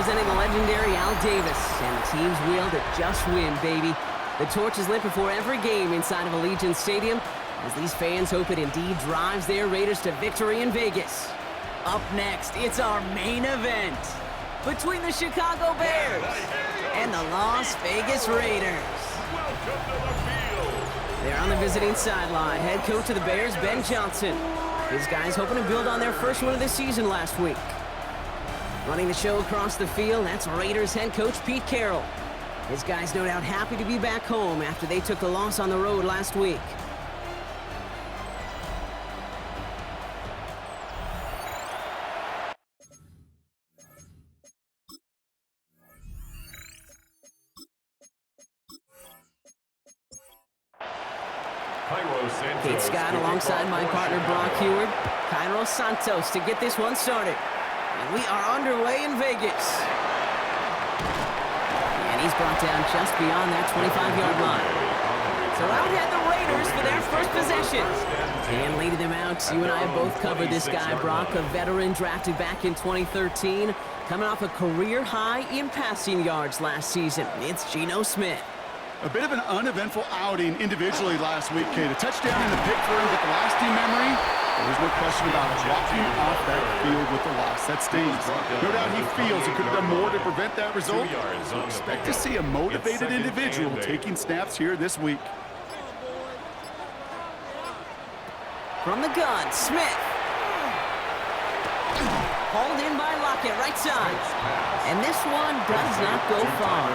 representing the legendary Al Davis. And the team's will to just win, baby. The torch is lit before every game inside of Allegiant Stadium, as these fans hope it indeed drives their Raiders to victory in Vegas. Up next, it's our main event between the Chicago Bears and the Las Vegas Raiders. They're on the visiting sideline. Head coach of the Bears, Ben Johnson. His guys hoping to build on their first win of the season last week. Running the show across the field, that's Raiders head coach Pete Carroll. His guys no doubt happy to be back home after they took the loss on the road last week. Kate Scott alongside my partner Brock Heward. Cairo Santos to get this one started. And we are underway in Vegas. And he's brought down just beyond that 25-yard line. So out head the Raiders for their first possession. And leading them out, you and I have both covered this guy, Brock, a veteran drafted back in 2013, coming off a career high in passing yards last season. It's Geno Smith. A bit of an uneventful outing individually last week, Kate. A touchdown in the pick for him, but the lasting memory, there's no question about walking off that field with the loss. That stings. No doubt he feels he could have done more to prevent that result. So expect to see a motivated individual taking snaps here this week. From the gun, Smith. Hauled in by Lockett, right side. And this one does not go far.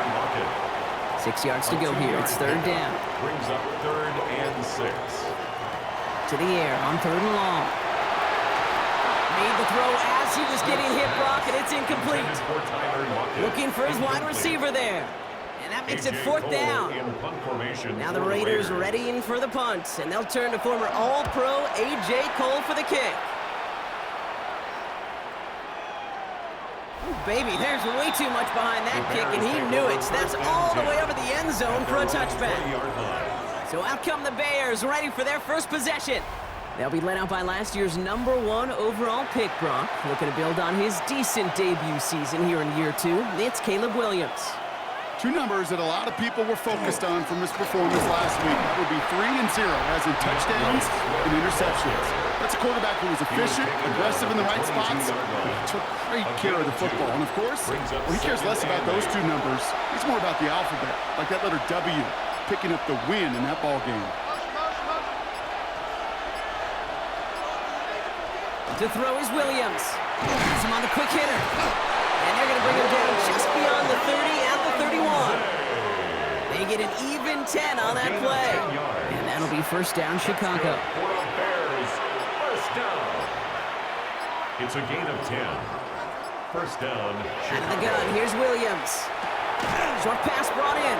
6 yards to go here. It's third down. Brings up 3rd and 6. To the air on 3rd and long. Made the throw as he was getting hit, Brock, and it's incomplete. Looking for his wide receiver there. And that makes it 4th down. Now the Raiders readying for the punt, and they'll turn to former All-Pro A.J. Cole for the kick. Baby, there's way too much behind that kick, and he knew it. That's all the way over the end zone for a touchback. So out come the Bears, ready for their first possession. They'll be led out by last year's #1 overall pick, Brock. Looking to build on his decent debut season here in year 2. It's Caleb Williams. Two numbers that a lot of people were focused on from his performance last week. That would be 3 and 0, as in touchdowns and interceptions. That's a quarterback who was efficient, aggressive in the right spots, and took great care of the football. And of course, well, he cares less about those two numbers. It's more about the alphabet, like that letter W, picking up the win in that ball game. To throw is Williams. Has him on the quick hitter. And they're going to bring him down just beyond the 30 at the 31. They get an even 10 on that play. And that'll be first down, Chicago. It's a gain of 10. First down. Out of the gun, here's Williams. Short pass brought in.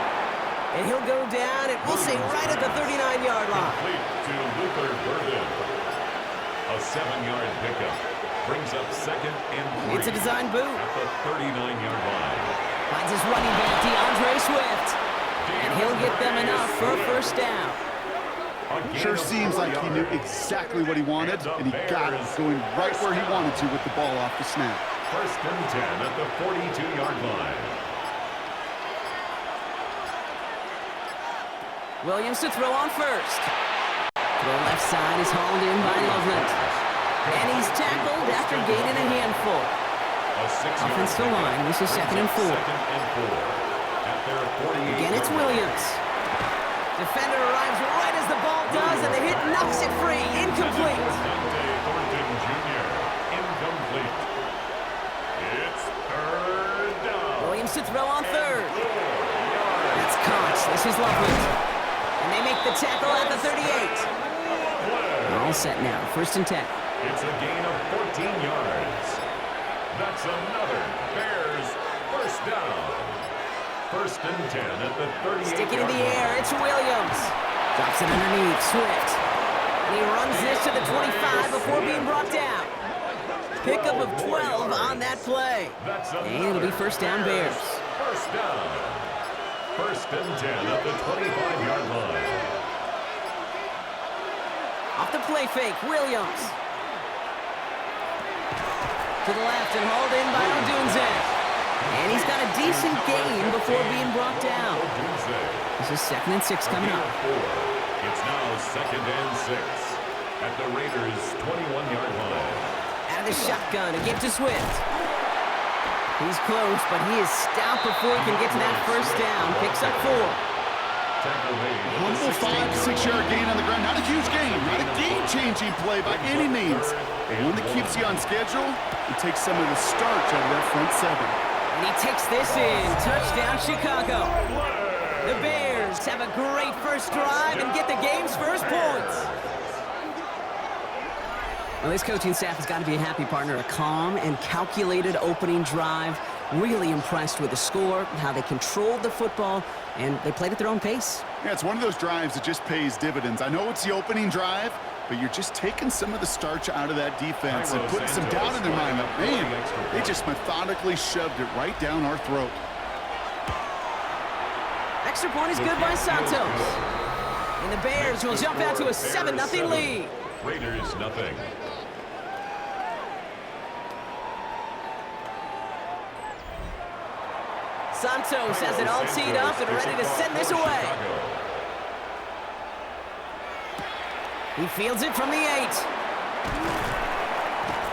And he'll go down, and we'll say right at the 39-yard line. Complete to Luther Burden. A 7-yard pickup. Brings up 2nd and 3. It's a design boot. At the 39-yard line. Finds his running back, DeAndre Swift. And he'll get them enough for a first down. Sure seems like he knew exactly what he wanted, and he got it, going right where he wanted to with the ball off the snap. First and 10 at the 42-yard line. Williams to throw on first. Throw left side is hauled in by Loveland. And he's tackled after gaining a handful. Offensive line, this is 2nd and 4. Again, it's Williams. Defender arrives right as the ball does, and the hit knocks it free. Incomplete. It's 3rd down. Williams to throw on 3rd. That's caught. This is Loveland. And they make the tackle at the 38. All set now. 1st and 10. It's a gain of 14 yards. That's another Bears first down. 1st and 10 at the 38. Sticking in the air, it's Williams. Drops it underneath, Swift. And he runs this to the 25 before being brought down. Pickup of 12 on that play. And it'll be first down Bears. First down. 1st and 10 at the 25-yard line. Off the play fake, Williams. To the left and hauled in by Odunze. And he's got a decent gain before being brought down. This is 2nd and 6 coming up. It's now 2nd and 6 at the Raiders' 21-yard line. Out of the shotgun, a give to Swift. He's close, but he is stout before he can get to that first down. Picks up 4. Humble 5 to 6 yard gain on the ground. Not a huge gain, not a game-changing play by any means. But one that keeps you on schedule and takes some of the starch out of that front 7. And he takes this in. Touchdown, Chicago. The Bears have a great first drive and get the game's first points. Well, this coaching staff has got to be a happy partner. A calm and calculated opening drive. Really impressed with the score, how they controlled the football, and they played at their own pace. Yeah, it's one of those drives that just pays dividends. I know it's the opening drive, but you're just taking some of the starch out of that defense and putting some doubt in their mind. Like, man, they just methodically shoved it right down our throat. Extra point is good by Santos. And the Bears will jump out to a 7-0 lead. Raiders nothing. Santos has it all teed up and ready to send this away. He fields it from the 8.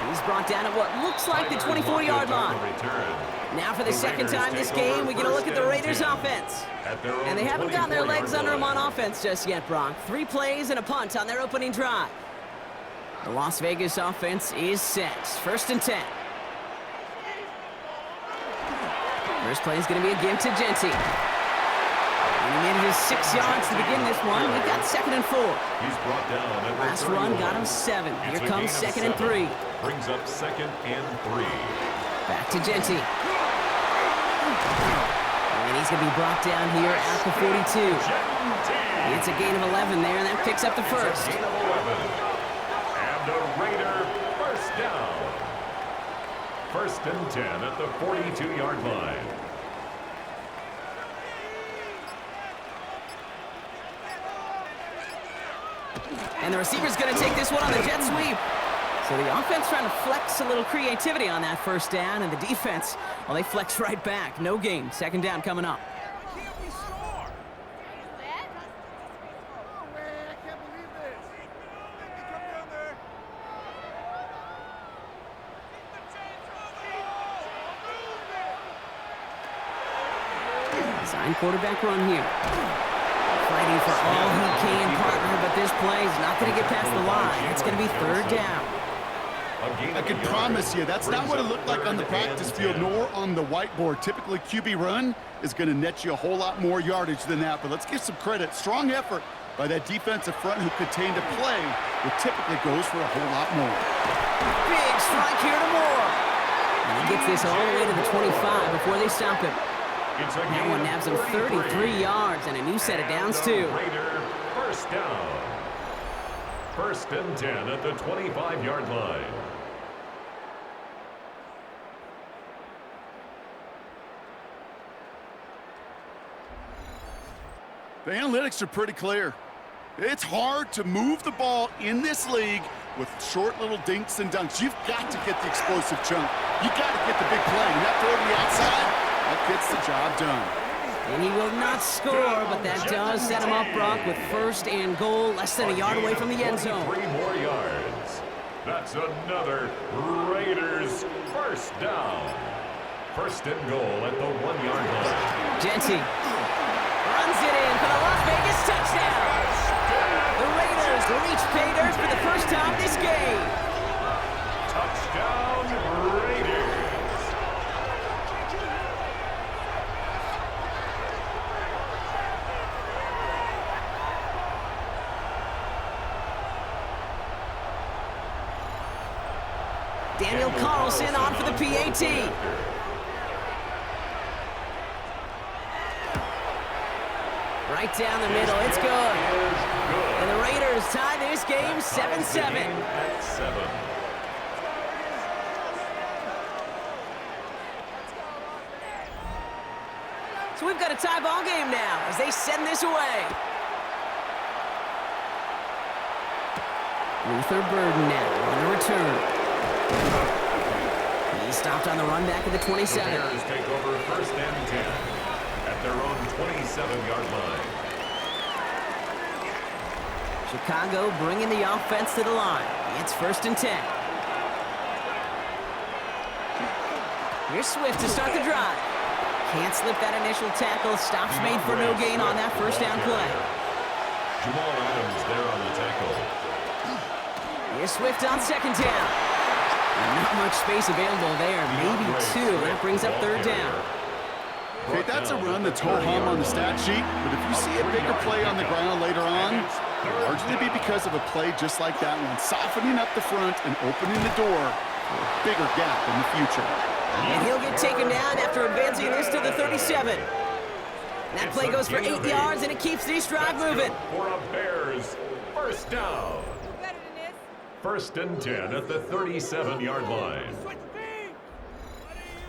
He's brought down at what looks like the 24-yard line. Now for the second time this game, we get a look at the Raiders' offense. And they haven't gotten their legs under them on offense just yet, Brock. 3 plays and a punt on their opening drive. The Las Vegas offense is set. 1st and 10. First play is going to be a give to Genty. And he made it 6 yards to begin this one. We've got 2nd and 4. He's brought down at Last run got him 7. Here comes 2nd and 3. Brings up 2nd and 3. Back to Genty. And he's going to be brought down here at the 42. It's a gain of 11 there, and that picks up the first. Gain of 11. And a Raider first down. 1st and 10 at the 42-yard line. And the receiver's going to take this one on the jet sweep. So the offense trying to flex a little creativity on that first down, and the defense, well, they flex right back. No gain. 2nd down coming up. Design quarterback run here. Fighting for all he can, partner, but this play is not going to get past the line. It's going to be 3rd down. I can promise you, that's not what it looked like on the practice field, nor on the whiteboard. Typically, QB run is going to net you a whole lot more yardage than that, but let's give some credit. Strong effort by that defensive front who contained a play that typically goes for a whole lot more. Big strike here to Moore. And he gets this all the way to the 25 before they stop him. That one nabs him 33 yards and a new set of downs, too. Raider first down. 1st and 10 at the 25-yard line. The analytics are pretty clear. It's hard to move the ball in this league with short little dinks and dunks. You've got to get the explosive chunk. You've got to get the big play. And that throw to the outside, that gets the job done. And he will not score, but that does set him up, Brock, with 1st and goal, less than a yard away from the end zone. 3 more yards. That's another Raiders first down. 1st and goal at the 1-yard line. Genty runs it in for the Las Vegas touchdown. The Raiders reach pay dirt for the first time this game. Touchdown, Raiders. Daniel Carlson on for the PAT. Right down the middle, it's good. And the Raiders tie this game 7-7. So we've got a tie ball game now as they send this away. Luther Burden now on the return. He's stopped on the run back at the 27. The Bears take over first and 10 at their own 27-yard line. Chicago bringing the offense to the line. It's first and 10. Here's Swift to start the drive. Can't slip that initial tackle. Stops made for no gain on that first down play. Jamal Adams there on the tackle. Here's Swift on second down. Not much space available there. Maybe two. That brings up third down. Okay, that's a run that's ho-hum on the stat sheet, but if you see a bigger play on the ground later on, it'll largely be because of a play just like that one, softening up the front and opening the door for a bigger gap in the future. And he'll get taken down after advancing this to the 37. That play goes for 8 yards, and it keeps this drive moving. For a Bears first down. First and 10 at the 37-yard line.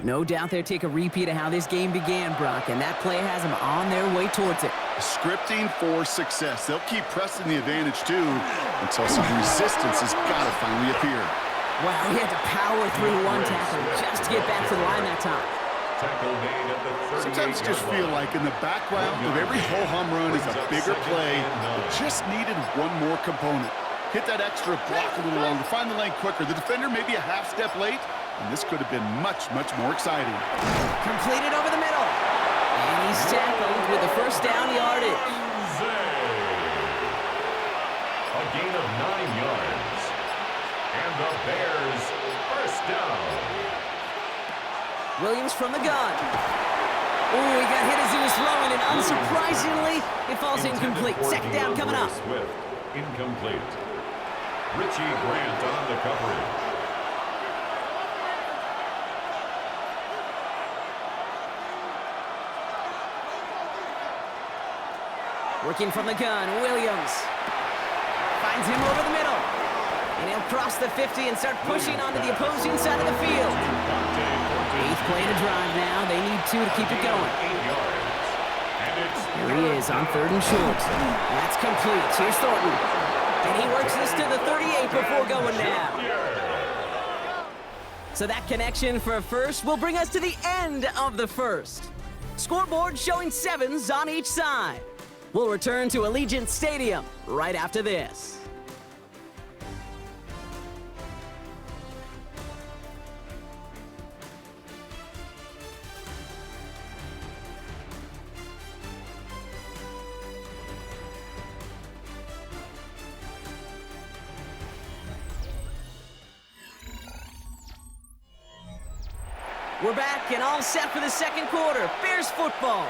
No doubt they'll take a repeat of how this game began, Brock, and that play has them on their way towards it. Scripting for success. They'll keep pressing the advantage, too, until some resistance has got to finally appear. Wow, he had to power through one tackle just to get back to the line that time. Tackle made at the 38-yard line. Sometimes you just feel like in the background of every ho-hum run is a bigger play that just needed one more component. Hit that extra block a little longer, find the lane quicker. The defender may be a half step late, and this could have been much, much more exciting. Completed over the middle. And he's tackled with the first down yardage. A gain of 9 yards. And the Bears first down. Williams from the gun. Oh, he got hit as he was throwing, and unsurprisingly, it falls incomplete. Second down coming up. Swift, incomplete. Richie Grant on the coverage. Working from the gun, Williams finds him over the middle. And he'll cross the 50 and start pushing onto the opposing side of the field. 8th play to drive now. They need 2 to keep it going. Here he is on 3rd and short. That's complete. Here's Thornton. And he works this to the 38 before going down. So that connection for a first will bring us to the end of the first. Scoreboard showing 7s on each side. We'll return to Allegiant Stadium right after this. We're back and all set for the second quarter. Bears football.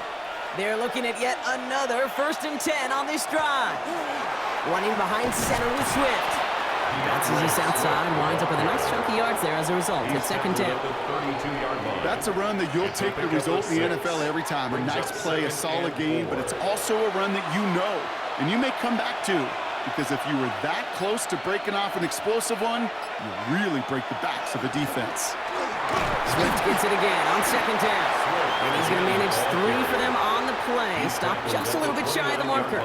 They're looking at yet another 1st and 10 on this drive. Running behind center with Swift. Bounces this outside, winds up with a nice chunk of yards there as a result. It's 2nd 10. That's a run that you'll take the result in the NFL every time. A nice play, a solid game, but it's also a run that you know, and you may come back to, because if you were that close to breaking off an explosive one, you really break the backs of the defense. Swift gets it again on 2nd down. And he's going to manage 3 for them on the play. Stop just a little bit shy of the marker.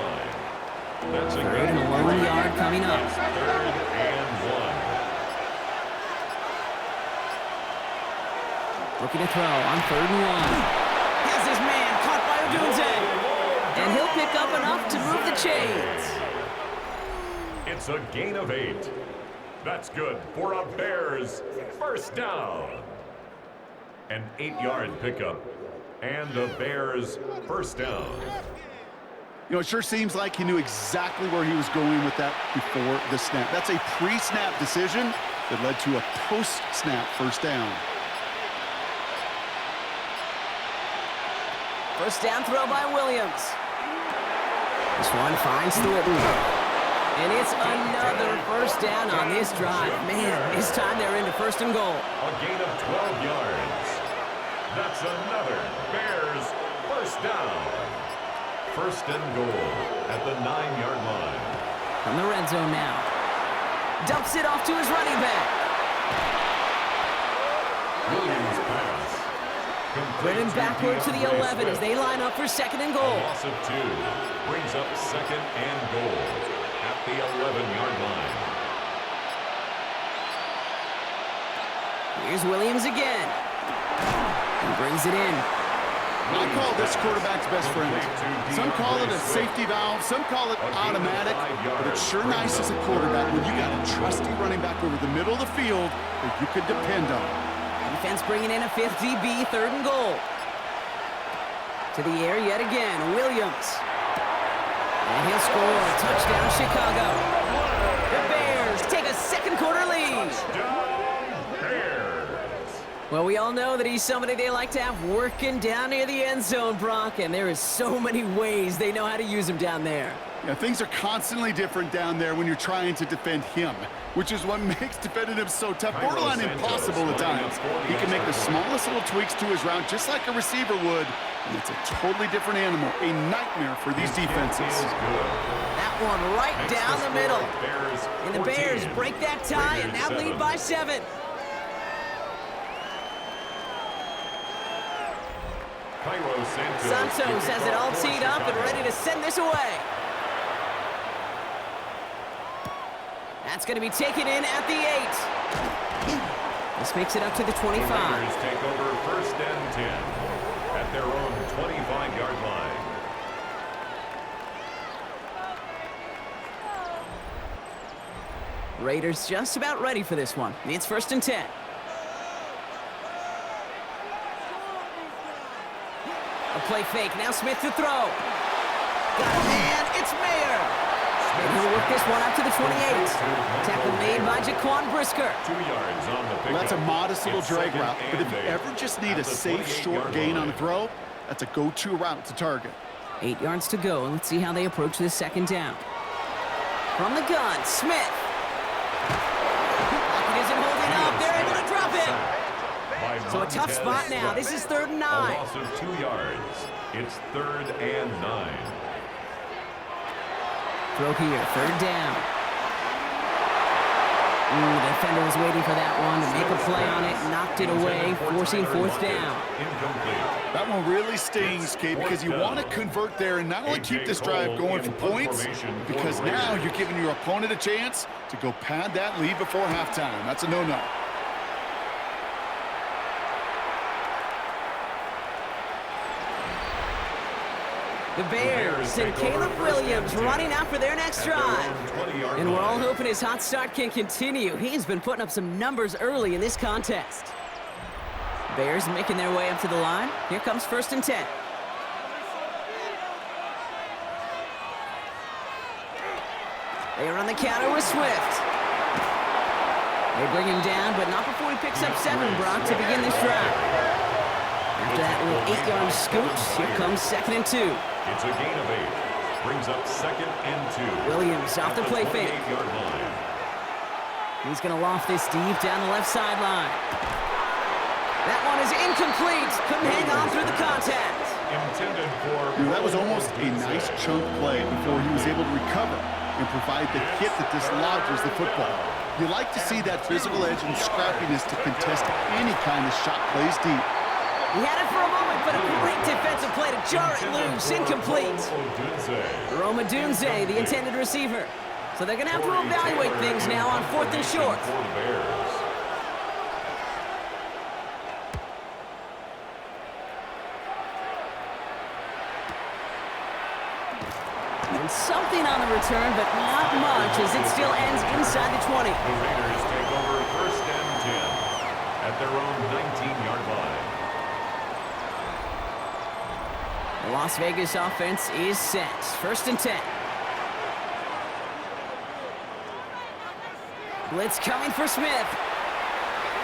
3rd and a lone yard coming up. 3rd and 1. Looking to throw on 3rd and 1. Has his man caught by Odunze. And he'll pick up enough to move the chains. It's a gain of 8. That's good for a Bears first down. An 8-yard pickup. And the Bears first down. You know, it sure seems like he knew exactly where he was going with that before the snap. That's a pre-snap decision that led to a post-snap first down. First down throw by Williams. This one finds Thornton. And it's another first down on this drive. Man, this time they're into 1st and goal. A gain of 12 yards. That's another Bears first down. 1st and goal at the 9-yard line. From the red zone now. Dumps it off to his running back. Williams pass. Driven backward to the 11 as they line up for 2nd and goal. A loss of 2 brings up 2nd and goal at the 11-yard line. Here's Williams again. He brings it in. I call this quarterback's best friend. Some call it a safety valve, some call it automatic, but it's sure nice as a quarterback when you got a trusty running back over the middle of the field that you could depend on. Defense bringing in a fifth DB, 3rd and goal. To the air yet again, Williams. And he'll score. Touchdown, Chicago. The Bears take a second quarter lead. Well, we all know that he's somebody they like to have working down near the end zone, Brock, and there is so many ways they know how to use him down there. Yeah, things are constantly different down there when you're trying to defend him, which is what makes defending him so tough, borderline impossible at times. He can make the smallest little tweaks to his route just like a receiver would, and it's a totally different animal, a nightmare for these defenses. That one right down the middle. And the Bears break that tie and now lead by 7. Santos has it all teed up and ready to send this away. That's going to be taken in at the 8. This makes it up to the 25. Bears take over 1st and 10 at their own 25-yard line. Raiders just about ready for this one. It's 1st and 10. A play fake. Now Smith to throw. Got a man. It's Mayer. And he'll work this one up to the 28. Tackle made by Jaquan Brisker. 2 yards on the pickup. Well, that's a modest little drag route, but if you ever just need a safe, short gain on a throw, that's a go-to route to target. 8 yards to go. Let's see how they approach this 2nd down. From the gun, Smith. Lockett isn't holding up. They're able to drop it. So a tough spot now. This is 3rd and 9. A loss of 2 yards. It's 3rd and 9. Throw here, 3rd down. The defender was waiting for that one to make a play on it, knocked it away, forcing 4th down. Incomplete. That one really stings, Kate, because you want to convert there and not only keep this drive going for points, because now you're giving your opponent a chance to go pad that lead before halftime. That's a no-no. The Bears and Caleb Williams running out for their next drive. And we're all hoping his hot start can continue. He's been putting up some numbers early in this contest. Bears making their way up to the line. Here comes 1st and 10. They run the counter with Swift. They bring him down, but not before he picks up 7, Brock, to begin this drive. After that little 8-yard scoot, here comes 2nd and 2. It's a gain of 8. Brings up 2nd and 2. Williams off the play fake. He's going to loft this deep down the left sideline. That one is incomplete. Couldn't hang on through the contact. Intended for... That was almost a nice chunk play before he was able to recover and provide the hit that dislodges the football. You like to see that physical edge and scrappiness to contest any kind of shot plays deep. He had it for a moment, but a great defensive play to jar it loose. Incomplete. Rome Odunze, the intended receiver. So they're going to have to evaluate things now on 4th and short. And something on the return, but not much, as it still ends inside the 20. The Raiders take over 1st and 10 at their own 19-yard line. The Las Vegas offense is set. 1st and 10. Blitz coming for Smith.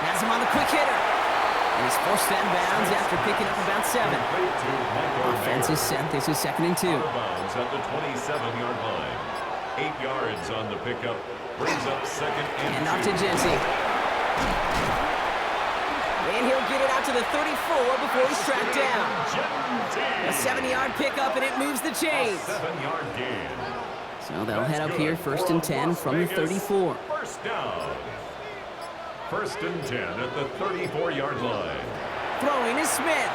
Has him on the quick hitter. And he's forced out of bounds after picking up about 7. Offense is set. This is 2nd and 2. Bounds at the 27-yard line. 8 yards on the pickup. Brings up 2nd and 2. Off to Jency. And he'll get it out to the 34 before he's tracked down. A 7-yard pickup, and it moves the chains. 7-yard gain. So they'll head up here 1st and 10 from the 34. 1st down. 1st and 10 at the 34-yard line. Throwing is Smith.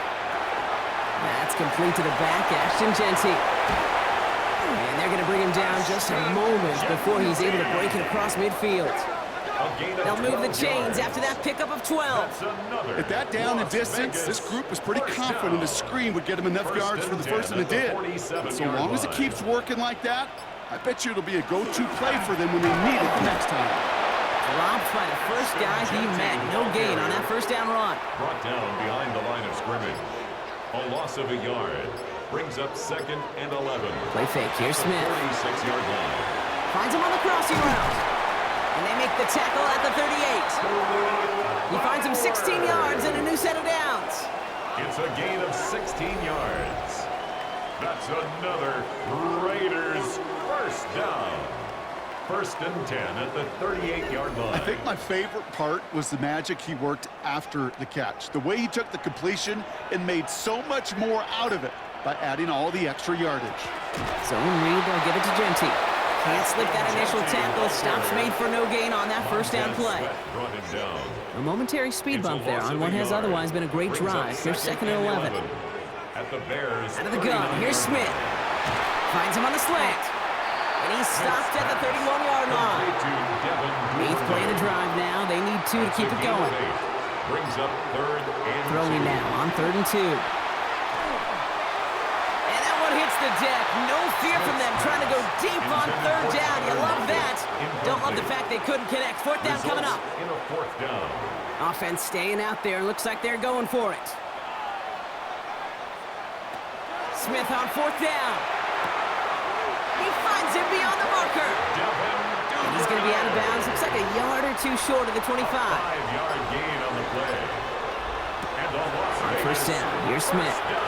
That's complete to the back, Ashton Jency. And they're going to bring him down just a moment before he's able to break it across midfield. A A gain of They'll move the 12 chains yards. after that pickup of 12. That's another At that down and Las distance, Vegas this group was pretty first confident down. a screen would get him enough First yards and for the 10 first, and it at the did. 47 So yard long as it line. keeps working like that, I bet you it'll be a go-to play for them when they need it the next time. Dropped by the first guy he met. No gain on that first down run. Brought down behind the line of scrimmage. A loss of a yard. Brings up 2nd and 11. Play fake. Here's Smith. 46-yard line. Finds him on the crossing route. And they make the tackle at the 38. He finds him 16 yards and a new set of downs. It's a gain of 16 yards. That's another Raiders first down. 1st and 10 at the 38-yard line. I think my favorite part was the magic he worked after the catch. The way he took the completion and made so much more out of it by adding all the extra yardage. Zone read, they'll give it to Genty. Can't slip that initial tackle. Stops made for no gain on that first down play. Brought him down. A momentary speed It's a bump there loss on of what a has yard. otherwise been a great Brings up drive. Here's 2nd and 11. At the Bears. Out of the gun, here's Smith. Finds him on the slant. And he's stopped at the 31-yard line. Heath playing a drive now. They need 2 to keep it going. Brings up 3rd and Throwing 2. now on 3rd and 2. And that one hits the deck. No fear from them trying to go deep on 3rd down. You love that. Don't love the fact they couldn't connect. 4th down coming up. In a 4th down. Offense staying out there. Looks like they're going for it. Smith on 4th down. He finds him beyond the marker. And he's going to be out of bounds. Looks like a yard or 2 short of the 25. 5-yard gain on the play. And a loss of First Vegas. down. Here's Smith. First down.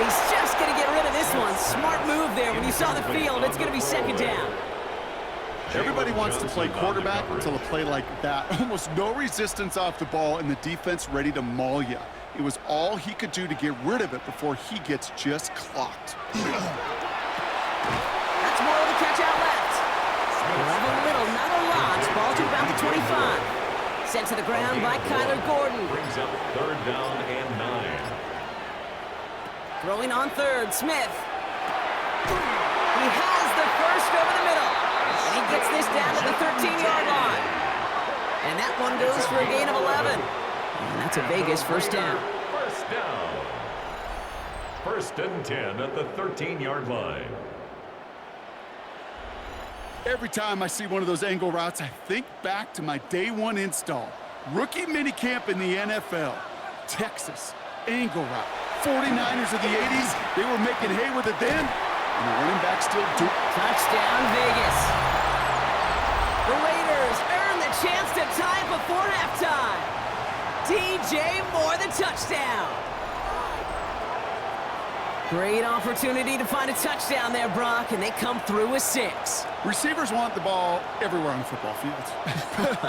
He's just going to get rid of this one. Smart move there. When you saw the field, it's going to be 2nd down. Everybody wants to play quarterback until a play like that. Almost no resistance off the ball and the defense ready to maul you. It was all he could do to get rid of it before he gets just clocked. That's more of the catch out left. They'll have a little, not a lot. Ball to about the 25. Sent to the ground by Kyler Gordon. Brings up 3rd down and 9. Throwing on 3rd, Smith. He has the first over the middle. And he gets this down to the 13-yard line. And that one goes for a gain of 11. And that's a Vegas first down. First down. 1st and 10 at the 13-yard line. Every time I see one of those angle routes, I think back to my day 1 install. Rookie minicamp in the NFL. Texas, angle route. 49ers of the 80s, they were making hay with it then, and the running back still do. Touchdown, Vegas. The Raiders earn the chance to tie before halftime. DJ Moore, the touchdown. Great opportunity to find a touchdown there, Brock, and they come through with 6. Receivers want the ball everywhere on the football field.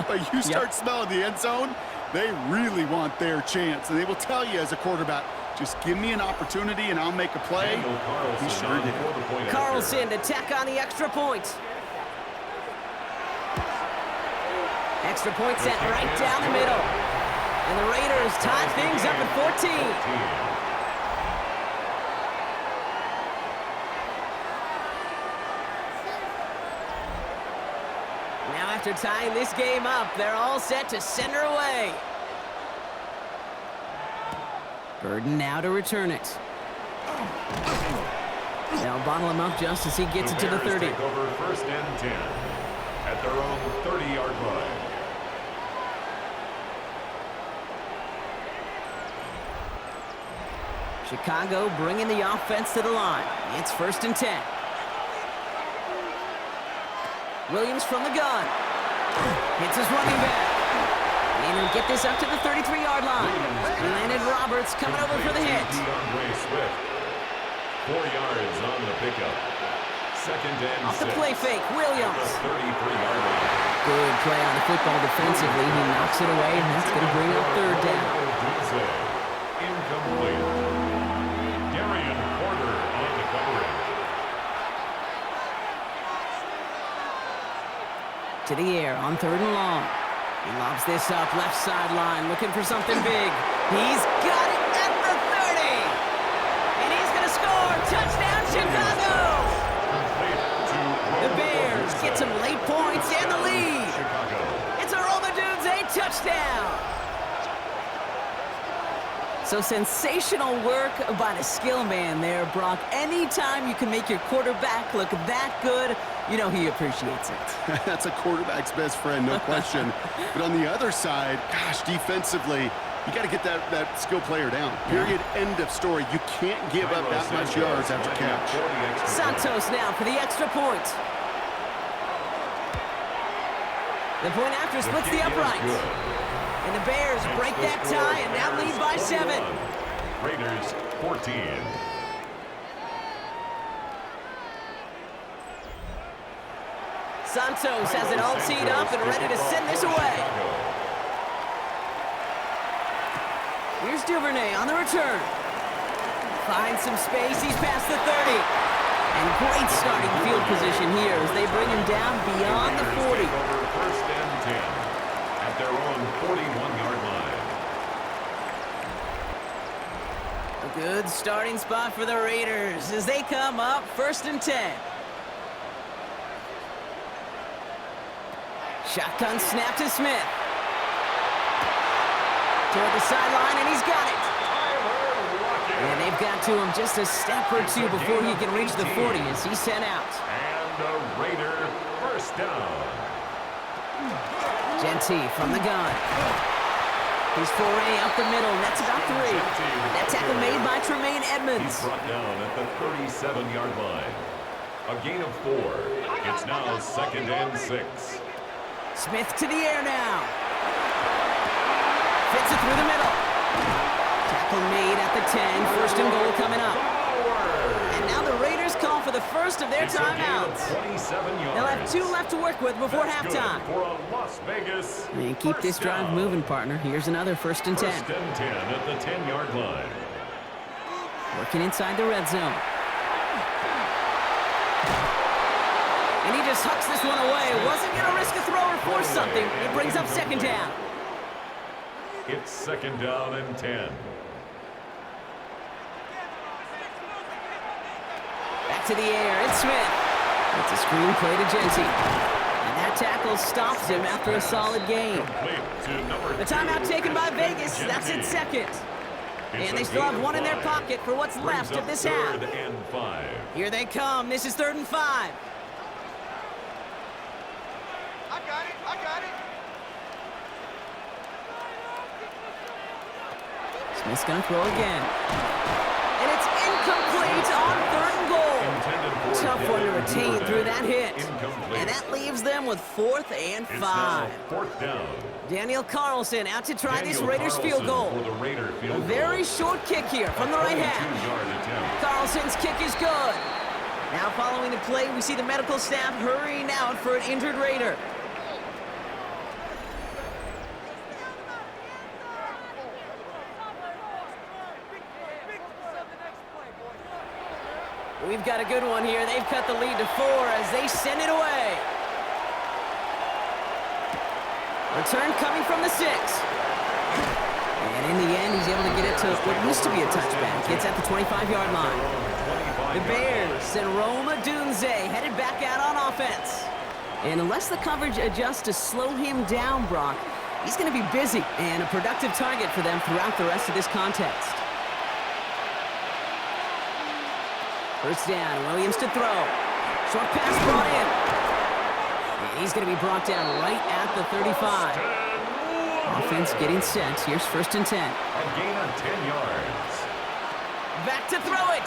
But you start smelling the end zone, they really want their chance. And they will tell you as a quarterback, just give me an opportunity and I'll make a play. He sure did. Carlson to tack on the extra point. Extra point sent right down the middle. And the Raiders tie things up at 14. Now after tying this game up, they're all set to send her away. Burden now to return it. They'll bottle him up just as he gets it to the 30. Take over 1st and 10 at their own 30-yard line. Chicago bringing the offense to the line. It's 1st and 10. Williams from the gun. Hits his running back. And he'll get this up to the 33-yard line. Landon Roberts coming over for the hit. Swift. 4 yards on the pickup. 2nd and Off the 6. play fake, Williams. 33-yard line. Good play on the football defensively. He knocks it away, and that's going to bring up 3rd down. Incomplete. Darian Porter on the coverage. To the air on 3rd and long. He lobs this up, left sideline, looking for something big. He's got it at the 30. And he's going to score. Touchdown, Chicago! The Bears get to some late points and the lead. It's a Roma-Dunze touchdown. So sensational work by the skill man there, Brock. Anytime you can make your quarterback look that good, you know he appreciates it. That's a quarterback's best friend, no question. But on the other side, gosh, defensively, you got to get that skill player down. Period. End of story. You can't give up that much yards after catch. Santos now for the extra point. The point after splits the uprights. And the Bears break that tie and now lead by 7. Raiders 14. Santos has it all teed up and ready to send this away. Here's Duvernay on the return. Finds some space. He's past the 30. And great starting field position here as they bring him down beyond the 40. First and 10. At their own 41-yard line. A good starting spot for the Raiders as they come up first and 10. Shotgun snap to Smith. Toward the sideline, and he's got it. And they've got to him just a step or two before he can reach the 40 as he's sent out. And a Raider first down. Genty from the gun. His foray up the middle. That's about 3. That tackle made by Tremaine Edmonds. He's brought down at the 37-yard line. A gain of 4. It's now 2nd and 6. Smith to the air now. Fits it through the middle. Tackle made at the 10. First and goal coming up. And now the Raiders call for the first of their timeouts. They'll have 2 left to work with before halftime. For a Las Vegas and keep this drive moving, partner. Here's another first and 10. First and 10 at the 10-yard line. Working inside the red zone. And he just hucks this one away. Wasn't going to risk a throw or force something. It brings up 2nd down. It's 2nd down and 10. Back to the air, it's Smith. It's a screen play to Genty. And that tackle stops him after a solid gain. The timeout taken by Vegas, that's its 2nd. And they still have 1 in their pocket for what's left of this half. 3rd and 5. Here they come, this is 3rd and 5. I got it. Smith's gonna throw again. And it's incomplete on 3rd and goal. Tough one to retain through that hit. And that leaves them with 4th and 5. 4th down. Daniel Carlson out to try this Raiders field goal. A very short kick here from the right hash. Carlson's kick is good. Now following the play, we see the medical staff hurrying out for an injured Raider. We've got a good one here. They've cut the lead to 4 as they send it away. Return coming from the 6. And in the end, he's able to get it to what used to be a touchback. Gets at the 25-yard line. The Bears send Roma-Dunze headed back out on offense. And unless the coverage adjusts to slow him down, Brock, he's going to be busy and a productive target for them throughout the rest of this contest. First down, Williams to throw. Short pass brought in. And he's going to be brought down right at the 35. Offense getting set. Here's 1st and 10. A gain of 10 yards. Back to throw it.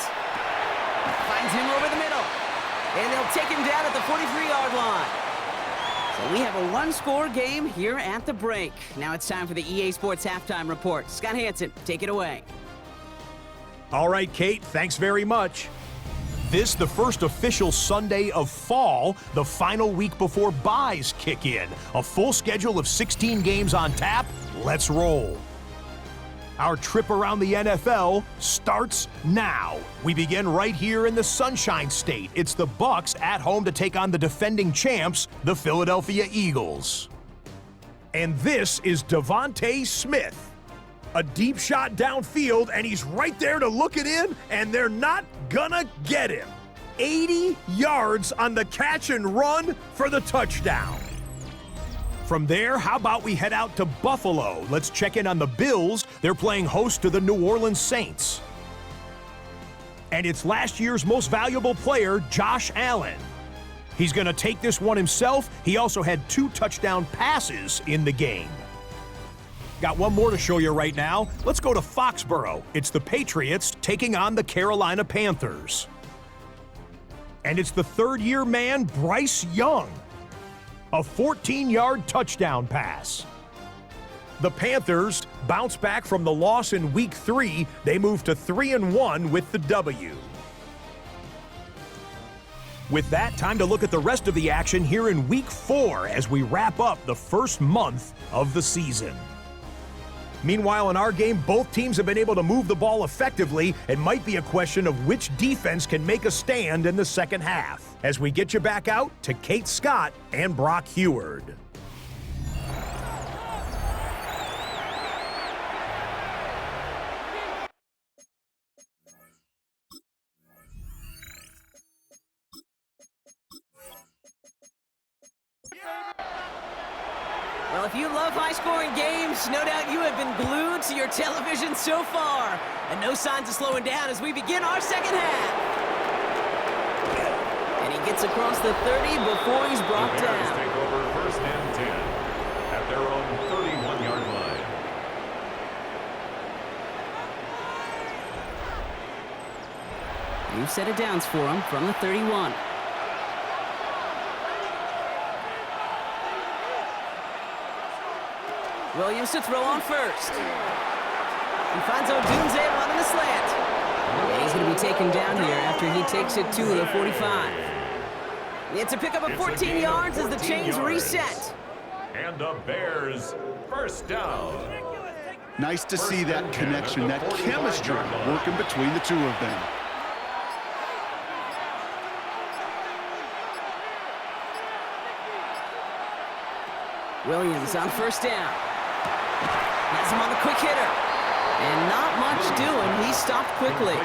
Finds him over the middle. And they'll take him down at the 43-yard line. So we have a 1-score game here at the break. Now it's time for the EA Sports Halftime Report. Scott Hansen, take it away. All right, Kate, thanks very much. This, the first official Sunday of fall, the final week before byes kick in. A full schedule of 16 games on tap. Let's roll. Our trip around the NFL starts now. We begin right here in the Sunshine State. It's the Bucs at home to take on the defending champs, the Philadelphia Eagles. And this is Devontae Smith. A deep shot downfield, and he's right there to look it in, and they're not gonna get him. 80 yards on the catch and run for the touchdown. From there, how about we head out to Buffalo? Let's check in on the Bills. They're playing host to the New Orleans Saints. And it's last year's most valuable player, Josh Allen. He's going to take this one himself. He also had 2 touchdown passes in the game. Got one more to show you right now. Let's go to Foxborough. It's the Patriots taking on the Carolina Panthers. And it's the third-year man, Bryce Young. A 14-yard touchdown pass. The Panthers bounce back from the loss in Week 3. They move to 3-1 with the W. With that, time to look at the rest of the action here in Week 4 as we wrap up the first month of the season. Meanwhile, in our game, both teams have been able to move the ball effectively. It might be a question of which defense can make a stand in the second half. As we get you back out to Kate Scott and Brock Heward. Well, if you love high-scoring games, no doubt you have been glued to your television so far. And no signs of slowing down as we begin our second half. And he gets across the 30 before he's brought down. Take over first and 10 at their own 31-yard line. New set of downs for him from the 31. Williams to throw on first. He finds Odunze running the slant. And he's going to be taken down here after he takes it to the 45. It's a pickup of 14 yards as the chains reset. And the Bears first down. Nice to see that connection, that chemistry working between the two of them. Williams on first down. Has him on the quick hitter. And not much doing. He stopped quickly.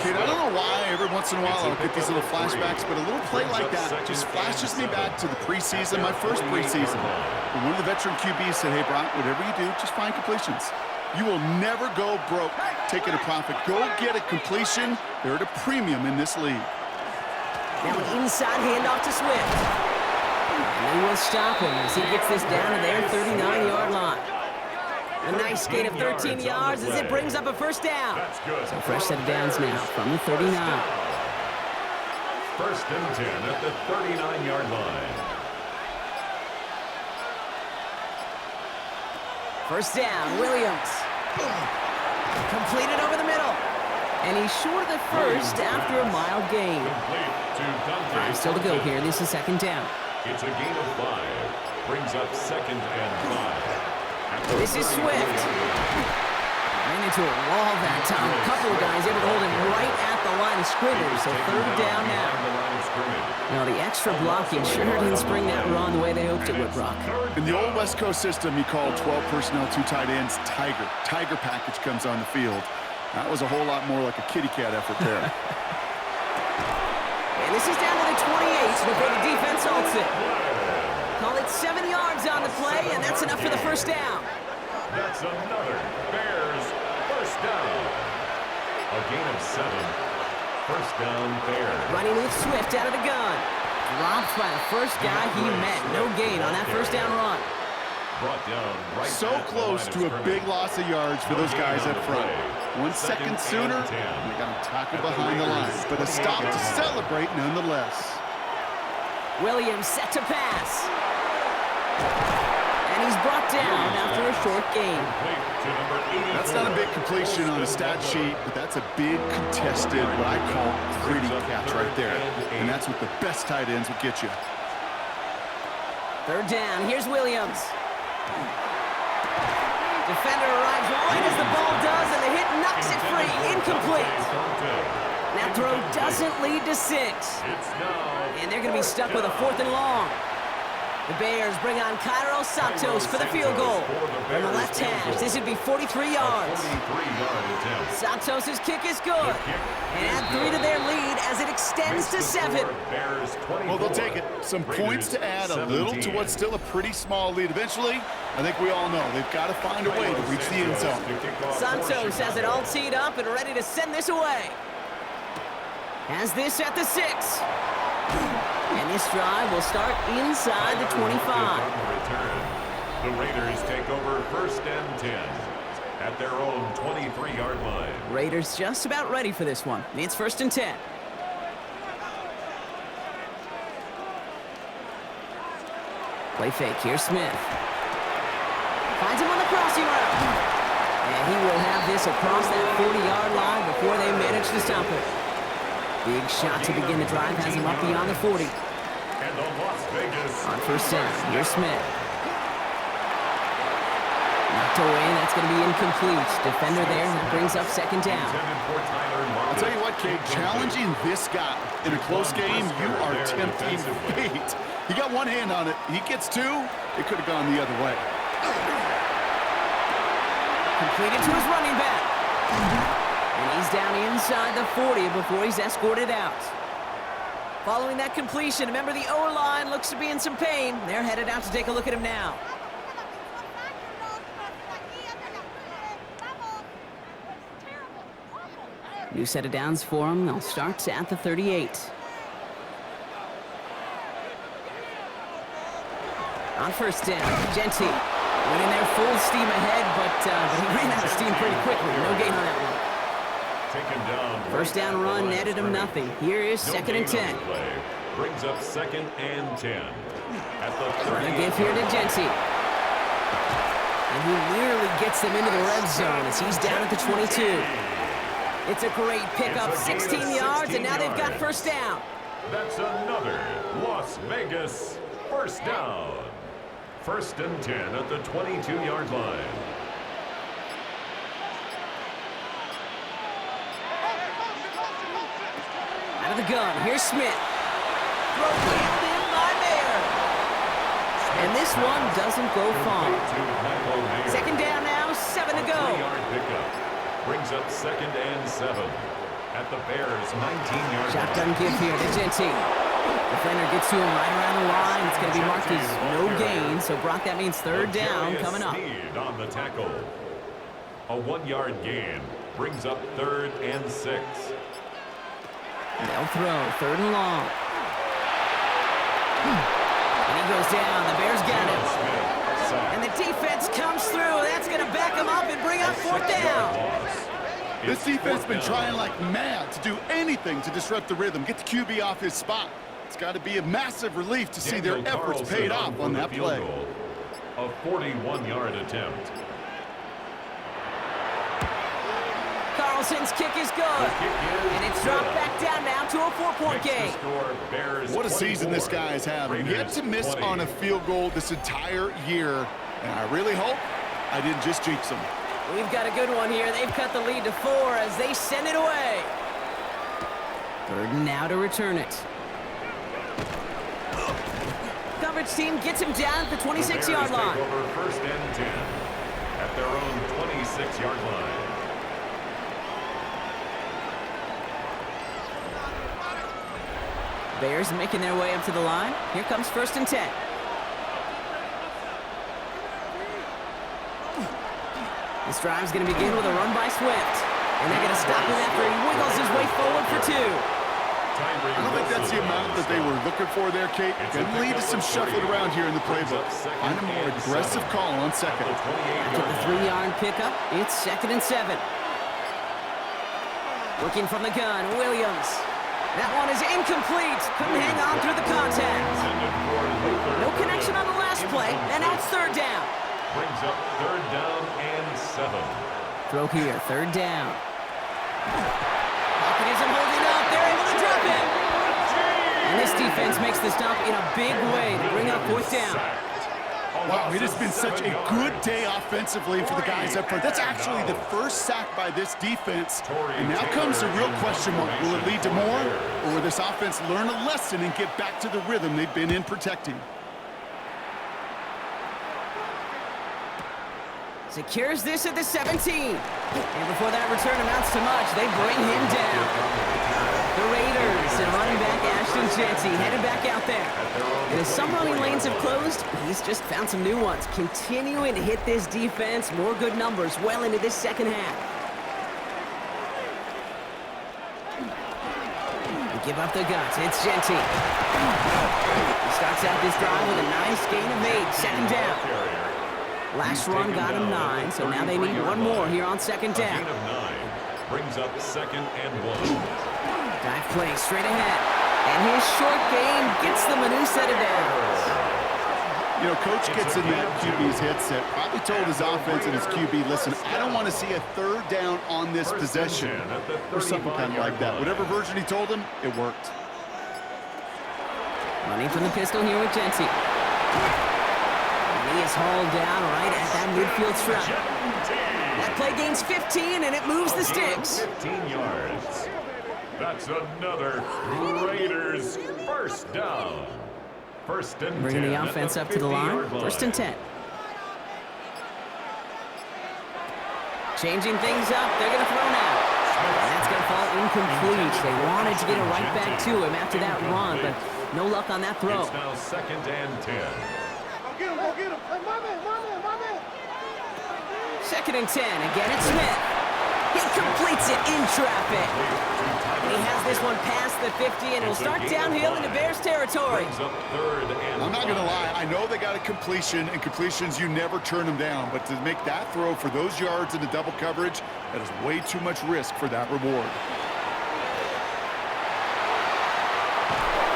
Kid, I don't know why every once in a while I'll get these little flashbacks, but a little play like that just flashes me back to the preseason, my first preseason. And one of the veteran QBs said, hey, Brock, whatever you do, just find completions. You will never go broke taking a profit. Go get a completion. They're at a premium in this league. Now an inside handoff to Swift. And they will stop him as he gets this down to their 39-yard line. A nice gain of 13 yards as it brings up a first down. So fresh set of downs now from the 39. First and 10 at the 39-yard line. First down, Williams. Completed over the middle. And he's short of the first after a mild gain. Time still to go here. This is second down. It's a gain of 5. Brings up second and 5. This is Swift. Ran into a wall that time. A couple of guys able to hold him right at the line of scrimmage. So third down now. Now the extra blocking sure didn't spring that run the way they hoped it would, Brock. In the old West Coast system, you call 12 personnel, 2 tight ends, Tiger. Tiger package comes on the field. That was a whole lot more like a kitty cat effort there. And this is down to the 28 before the defense halts it. Call it 7 yards on the play, and that's enough for the first down. That's another Bears first down. A gain of 7. First down, Bears. Running with Swift out of the gun. Dropped by the first guy he met. No gain on that first down run. Brought down right So close to a big loss of yards for those guys up front. 1 second sooner, they got him tackled behind the line. But a stop to celebrate nonetheless. Williams set to pass. And he's brought down after a short gain. That's not a big completion on a stat sheet, but that's a big contested, what I call gritty catch right there. And that's what the best tight ends will get you. Third down, here's Williams. Defender arrives right as the ball does, and the hit knocks it free. Incomplete. That throw doesn't lead to 6. And they're going to be stuck with a 4th and long. The Bears bring on Cairo Santos for the field goal. From the left hash, this would be 43 yards. 43-yard attempt. Santos' kick is good. And add 3 to their lead as it extends to 7. Bears 24. Well, they'll take it. Some points to add a little to what's still a pretty small lead. Eventually, I think we all know they've got to find a way to reach the end zone. Santos has it all teed up and ready to send this away. Has this at the 6. And this drive will start inside the 25. The Raiders take over 1st and 10 at their own 23-yard line. Raiders just about ready for this one. It's 1st and 10. Play fake. Here's Smith. Finds him on the crossing route. And he will have this across that 40-yard line before they manage to stop it. Big shot to begin the drive has him up beyond the 40. And the Las Vegas On 1st down, here's Smith. Knocked away, that's going to be incomplete. Defender there, that brings up 2nd down. I'll tell you what, Kate, challenging this guy in a close game, you are tempting fate. He got one hand on it. He gets 2. It could have gone the other way. Completed to his running back. And he's down inside the 40 before he's escorted out. Following that completion, remember the O-line looks to be in some pain. They're headed out to take a look at him now. New set of downs for him. They'll start at the 38. On 1st down, Genty went in there full steam ahead, but he ran out of steam pretty quickly. No gain on that one. Taken down. 1st down run netted him nothing. Here is 2nd and 10. Brings up 2nd and 10 at the 30. A give here to Genty. And he nearly gets them into the red zone as he's down at the 22. It's a great pickup, 16 yards, and now they've got 1st down. That's another Las Vegas 1st down. 1st and 10 at the 22-yard line. Out of the gun, here's Smith. Throw wheeled in by Mayer. And this one doesn't go far. 2nd down now, 7 to go. 3-yard pickup. Brings up 2nd and 7 at the Bears' 19-yard line. Shotgun give here to Genty. Defender gets to him right around the line. It's going to be marked as no gain. So, Brock, that means 3rd down coming up. On the tackle. A 1-yard gain brings up 3rd and 6. They'll throw 3rd and long. And he goes down. The Bears got it. And the defense comes through. That's going to back him up and bring up 4th down. This defense has been trying like mad to do anything to disrupt the rhythm, get the QB off his spot. It's got to be a massive relief to see their efforts paid off on that play. A 41-yard attempt. Carlson's kick is good. And it's dropped back down now to a 4-point game. What a season this guy is having. Yet to miss on a field goal this entire year. And I really hope I didn't just jinx him. We've got a good one here. They've cut the lead to 4 as they send it away. 3rd now to return it. Coverage team gets him down at the 26-yard line. Take over 1st and 10 at their own 26-yard line. Bears making their way up to the line. Here comes 1st and 10. This drive's going to begin with a run by Swift. And they're going to stop him after he wiggles his way forward for 2. I don't think that's the amount that they were looking for there, Kate. Going to lead to some shuffling around here in the playbook. Find a more aggressive call on 2nd. After the 3-yard pickup, it's 2nd and 7. Looking from the gun, Williams. That one is incomplete. Couldn't hang on through the contact. No connection on the last play, and now it's 3rd down. Brings up 3rd down and 7. Throw here, 3rd down. Pocket isn't holding up. They're able to drop it. And this defense makes the stop in a big way to bring up 4th down. Wow, it has been such a good day offensively for the guys up front. That's actually the first sack by this defense. And now comes the real question mark. Will it lead to more? Or will this offense learn a lesson and get back to the rhythm they've been in protecting? Secures this at the 17. And before that return amounts to much, they bring him down. The Raiders and running back Ashton Jeanty headed back out there. And as some running lanes have closed, he's just found some new ones. Continuing to hit this defense, more good numbers well into this second half. They give up the guts. It's Jeanty. He starts out this drive with a nice gain of 8. Second down. Last run got him 9, so now they need one more here on second down. Gain of 9 brings up 2nd and 1. Dive play straight ahead. And his short game gets them a new set of downs. You know, Coach gets in that QB's headset, probably told his offense and his QB, listen, I don't want to see a third down on this possession, or something kind of like that. Whatever version he told him, it worked. Running from the pistol here with Jeanty. And he is hauled down right at that midfield stripe. That play gains 15, and it moves the sticks. 15 yards. That's another Raiders first down. First and 10. Bringing the offense up to the line. First and 10. Changing things up. They're going to throw now. And that's going to fall incomplete. They wanted to get it right back to him after that run, but no luck on that throw. It's now 2nd and 10. Go get him, go get him. Hey, my man. 2nd and 10. Again, it's Smith. He completes it in traffic. And he has this one past the 50, and it'll start downhill into Bears territory. I'm not going to lie. I know they got a completion, and completions, you never turn them down. But to make that throw for those yards into double coverage, that is way too much risk for that reward.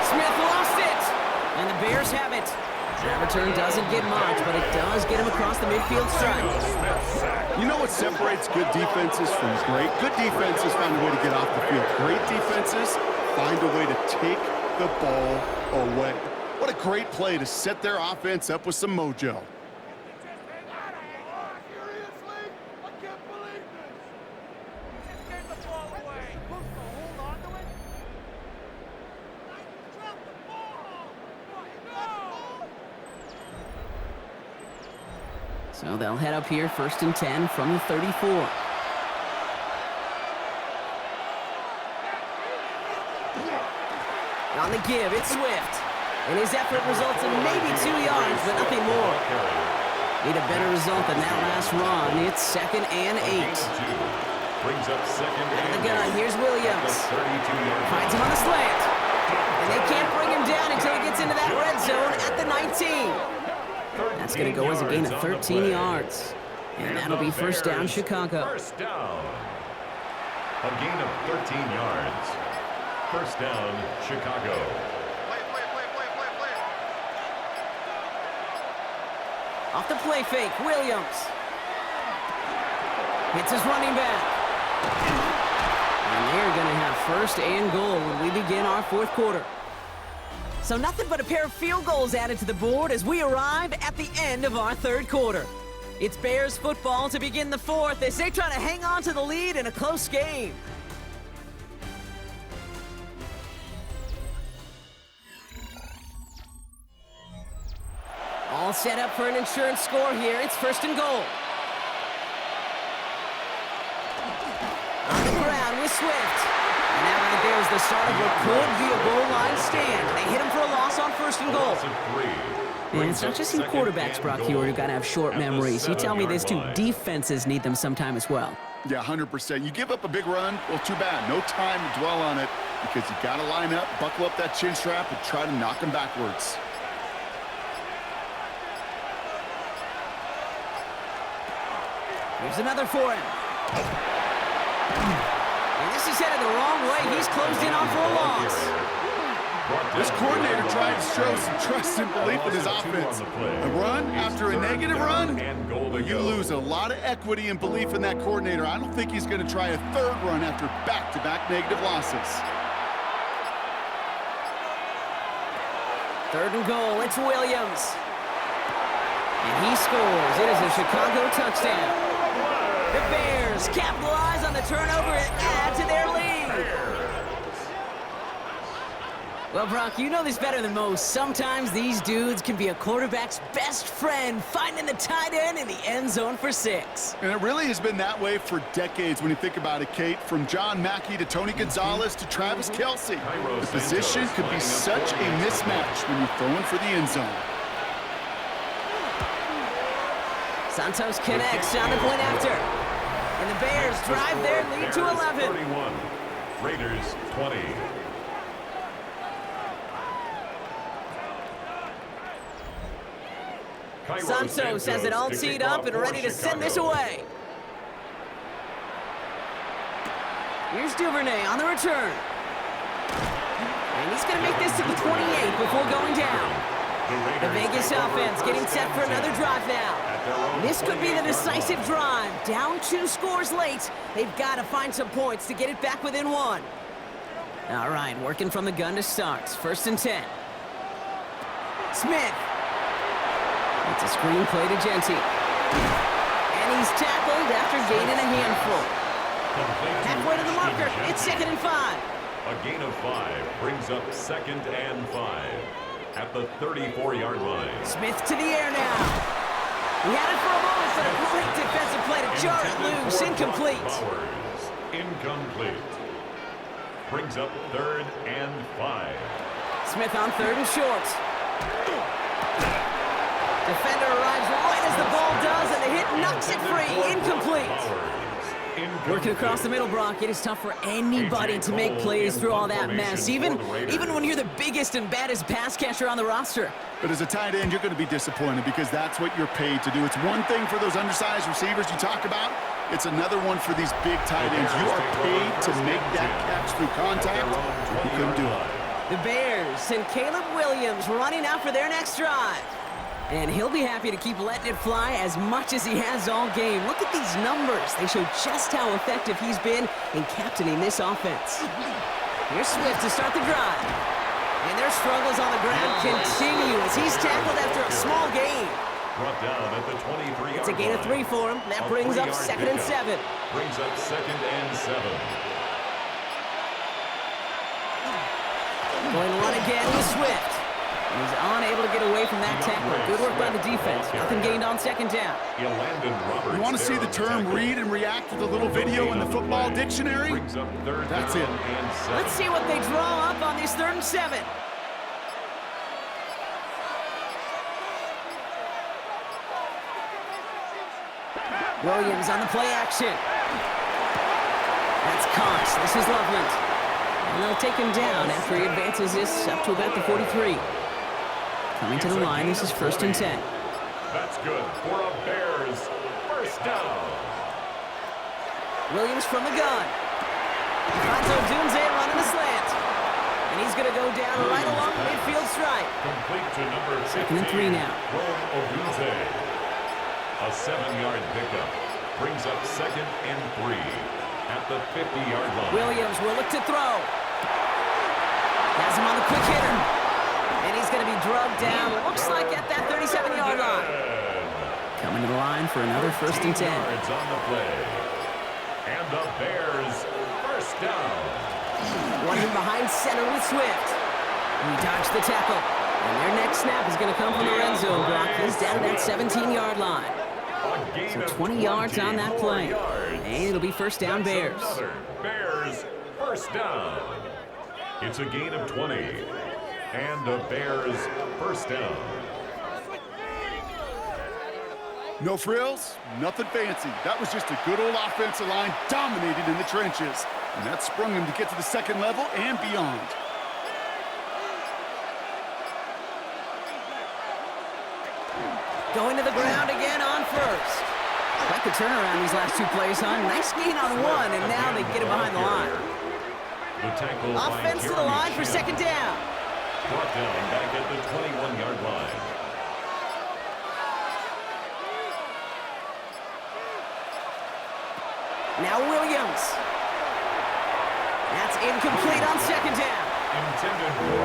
Smith lost it, and the Bears have it. That return doesn't get much, but it does get him across the midfield stripe. You know what separates good defenses from great? Good defenses find a way to get off the field. Great defenses find a way to take the ball away. What a great play to set their offense up with some mojo. So they'll head up here, 1st and 10 from the 34. On the give, it's Swift. And his effort results in maybe 2 yards, but nothing more. Need a better result than that last run. It's 2nd and 8. Brings up 2nd And and the gun, here's Williams. 32-yard. Finds him on the slant. And they can't bring him down until he gets into that red zone at the 19. That's going to go as a gain of 13 yards. And that'll be first down, Chicago. First down. A gain of 13 yards. First down, Chicago. Play. Off the play fake, Williams. Hits his running back. And they're going to have 1st and goal when we begin our 4th quarter. So nothing but a pair of field goals added to the board as we arrive at the end of our 3rd quarter. It's Bears football to begin the 4th as they try to hang on to the lead in a close game. All set up for an insurance score here. It's 1st and goal. On the ground with Swift. And now right there is the start of what could be a goal line stand. They hit him for a loss on 1st and goal. And it's not just you quarterbacks, Brock Hewitt, who got to have short memories. You tell me these two defenses need them sometime as well. Yeah, 100%. You give up a big run, well, too bad. No time to dwell on it because you got to line up, buckle up that chin strap, and try to knock them backwards. Here's another for him. And this is headed the wrong way. He's closed in on for a loss. This coordinator tried to show some trust and belief in his offense. A run after a negative run, you lose a lot of equity and belief in that coordinator. I don't think he's going to try a 3rd run after back-to-back negative losses. 3rd and goal, it's Williams. And he scores. It is a Chicago touchdown. The Bears capitalize on the turnover and add to their lead. Well, Brock, you know this better than most. Sometimes these dudes can be a quarterback's best friend, finding the tight end in the end zone for 6. And it really has been that way for decades when you think about it, Kate. From John Mackey to Tony Gonzalez to Travis Kelce. The position could be such a mismatch when you're throwing for the end zone. Santos connects on the point after. And the Bears drive their lead to 11. 31, Raiders 20. Santos has it all teed up and ready to send this away. Here's Duvernay on the return. And he's going to make this to the 28 before going down. The Vegas offense getting set for another drive now. This could be the decisive drive. Down 2 scores late. They've got to find some points to get it back within 1. All right, working from the gun to start. 1st and 10. Smith. It's a screen play to Genty. And he's tackled after gaining a handful. Halfway to the marker. It's 2nd and 5. A gain of 5 brings up 2nd and 5 at the 34-yard line. Smith to the air now. He had it for a moment, but a great defensive play to jar it loose. Incomplete. Bowers, incomplete. Brings up 3rd and 5. Smith on 3rd and short. Defender arrives right as the ball does, and the hit knocks it free. Incomplete. Working across the middle, Brock, it is tough for anybody to make plays through all that mess, even when you're the biggest and baddest pass catcher on the roster. But as a tight end, you're going to be disappointed because that's what you're paid to do. It's one thing for those undersized receivers you talk about. It's another one for these big tight ends. You are paid to make that catch through contact. You couldn't do it. The Bears and Caleb Williams running out for their next drive. And he'll be happy to keep letting it fly as much as he has all game. Look at these numbers. They show just how effective he's been in captaining this offense. Here's Swift to start the drive. And their struggles on the ground continue as he's tackled after a small gain. Brought down at the 23-yard line. It's a gain of 3 for him. That brings up 2nd and 7. Brings up 2nd and 7. Going to run again with Swift. He's unable to get away from that tackle. Good work by the defense. Nothing gained on 2nd down. You want to see the term read and react with a little video in the football dictionary? That's it. Let's see what they draw up on this 3rd and 7. Williams on the play action. That's Cox. This is Loveland. And they'll take him down after he advances this up to about the 43. Coming to the line, this is 1st and 10. That's good for a Bears 1st down. Williams from the gun. Finds Odunze running the slant. And he's going to go down right along the midfield stripe. Complete to number 15. 2nd and 3 now. Rome Odunze. A 7-yard pickup brings up 2nd and 3 at the 50-yard line. Williams will look to throw. Has him on the quick hitter. And he's going to be drugged down, looks like at that 37-yard line. Coming to the line for another 1st and 10. Yards on the play. And the Bears 1st down. Running behind center with Swift. He dodged the tackle. And their next snap is going to come from the red zone, Brock. He's down at that 17-yard line. So 20 yards on that play. And it'll be 1st down Bears. Bears 1st down. It's a gain of 20. And the Bears 1st down. No frills, nothing fancy. That was just a good old offensive line dominated in the trenches. And that sprung him to get to the 2nd level and beyond. Going to the ground again on 1st. Quite the turnaround these last 2 plays, huh? Nice gain on 1, and now they get him behind the line. Offense to the line for 2nd down. Brought down back at the 21-yard line. Now Williams. That's incomplete on 2nd down.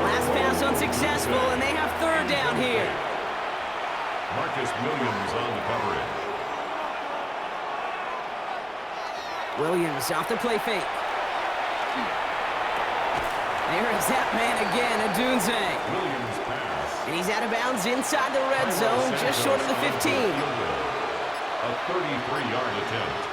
Last pass unsuccessful, and they have 3rd down here. Marcus Williams on the coverage. Williams off the play fake. There is that man again, Adunze. Williams pass. And he's out of bounds inside the red zone, just short of the 15. A 33-yard attempt.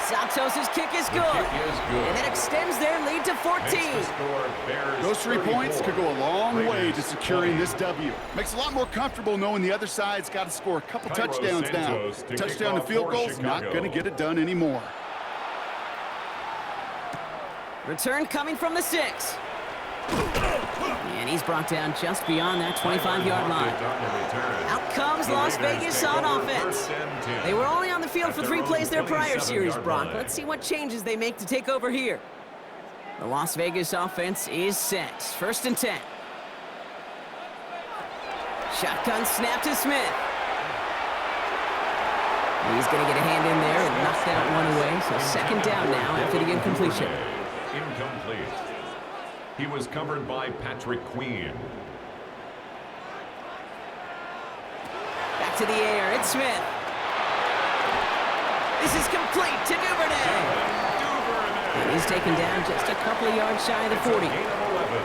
Santos' kick is good. And that extends their lead to 14. Those 3 points could go a long way to securing this W. Makes it a lot more comfortable knowing the other side's got to score a couple touchdowns now. Touchdown and field goals, not going to get it done anymore. Return coming from the 6. And he's brought down just beyond that 25-yard line. Out comes Las Vegas on offense. They were only on the field for 3 plays their prior series, Brock. Let's see what changes they make to take over here. The Las Vegas offense is set. 1st and 10. Shotgun snap to Smith. He's going to get a hand in there and knock that one away. So 2nd down now after the incompletion. Incomplete. He was covered by Patrick Queen. Back to the air, it's Smith. This is complete to Duvernay. And he's taken down just a couple of yards shy of the 40. Gain of 11.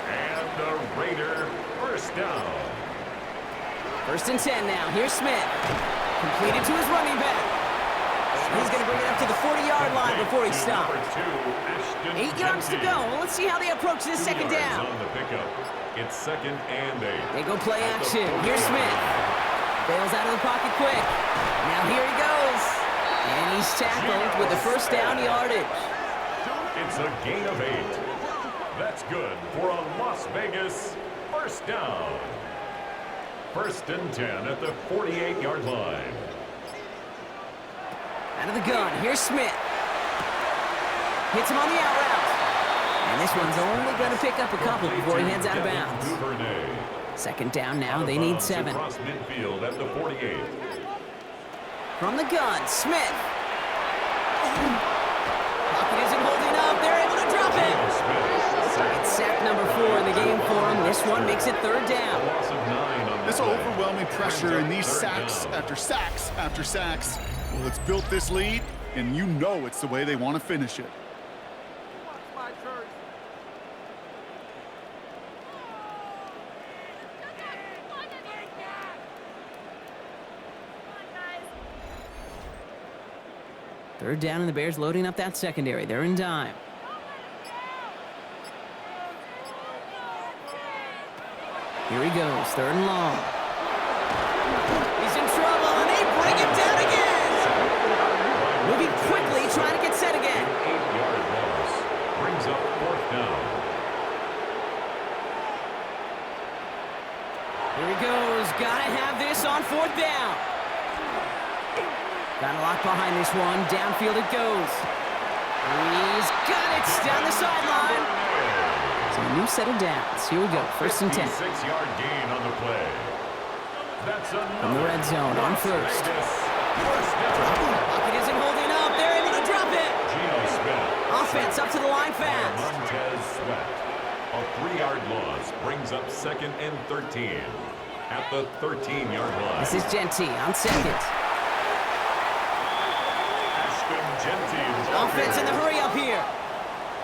And the Raider 1st down. 1st and 10 now. Here's Smith. Completed to his running back. He's going to bring it up to the 40-yard line before he stops. 8 yards to go. Well, let's see how they approach this 2nd down. On the pickup. It's 2nd and 8. They go play action. Here's Smith. Bails out of the pocket quick. Now here he goes. And he's tackled with the 1st down yardage. It's a gain of 8. That's good for a Las Vegas 1st down. 1st and 10 at the 48-yard line. Out of the gun, here's Smith. Hits him on the out route. And this one's only going to pick up a couple before he heads out of bounds. 2nd down now, they need 7. Across midfield at the 48. From the gun, Smith. Pocket isn't holding up, they're able to drop it. It's sack number 4 in the game for him. This one makes it 3rd down. Loss of 9 on This overwhelming pressure and these sacks after sacks after sacks. Well, it's built this lead, and you know it's the way they want to finish it. Third down, and the Bears loading up that secondary. They're in dime. Here he goes, 3rd and long. He's in trouble, and they bring him down again. Moving quickly, trying to get set again. 8-yard loss brings up 4th down. Here he goes, gotta have this on 4th down. Got a lock behind this one, downfield it goes. He's got it, down the sideline. So a new set of downs. Here we go, 1st and 10. 6-yard gain on the play. That's From the red zone on 1st. Pocket isn't holding up, they're able to drop it. Geno Smith. Offense up to the line fast. Montez Sweat. A 3-yard loss brings up 2nd and 13 at the 13-yard line. This is Genty on 2nd. Offense in the hurry up here.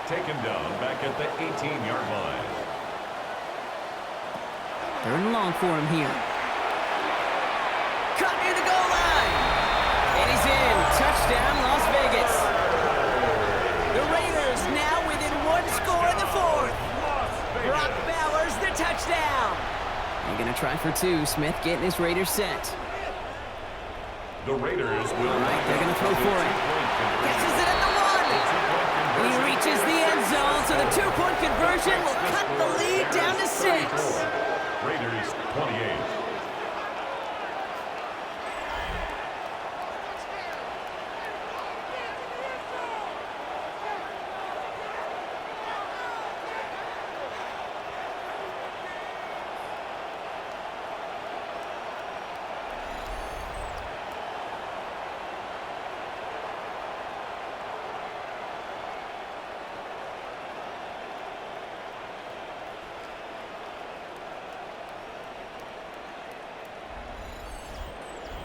Taken down back at the 18-yard line. 3rd and long for him here. Cut near the goal line. And he's in. Touchdown, Las Vegas. The Raiders now within 1 score in the 4th. Brock Bowers the touchdown. They're going to try for 2. Smith getting his Raiders set. The Raiders will... All right, they're going to throw for it. Catches it at the 1. And he reaches the end zone, so the 2-point conversion will cut the lead down to 6. Raiders 28.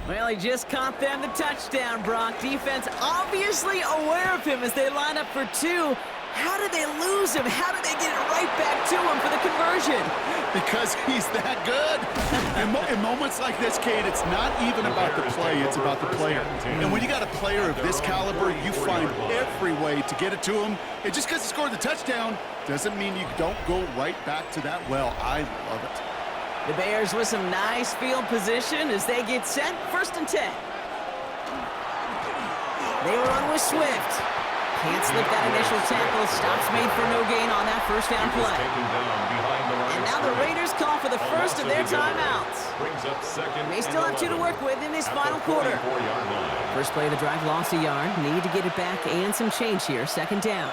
Well, he just caught them the touchdown, Brock. Defense obviously aware of him as they line up for two. How did they lose him? How did they get it right back to him for the conversion? Because he's that good. In moments like this, Kate, it's not even about the play, it's about the player. And when you got a player of this caliber, you find every way to get it to him. And just because he scored the touchdown doesn't mean you don't go right back to that well. I love it. The Bears with some nice field position as they get set. 1st and 10. They run with Swift. Can't slip that initial tackle. Stops made for no gain on that first down play. And now the Raiders call for the first of their timeouts. They still have 2 to work with in this final quarter. First play of the drive lost a yard. Need to get it back and some change here. 2nd down.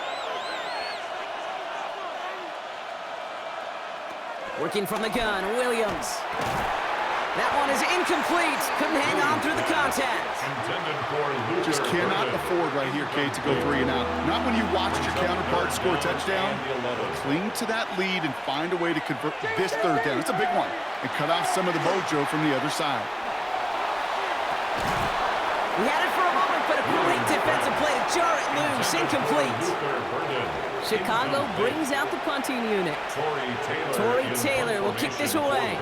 Working from the gun, Williams. That one is incomplete. Couldn't hang on through the contact. Just cannot afford right here, Kate, to go 3 and out. Not when you watched your counterpart score a touchdown. Cling to that lead and find a way to convert this 3rd down. It's a big one. And cut off some of the mojo from the other side. We had it for a moment, but a great defensive play to jar it loose. Incomplete. Chicago brings out the punting unit. Torrey Taylor will kick this away.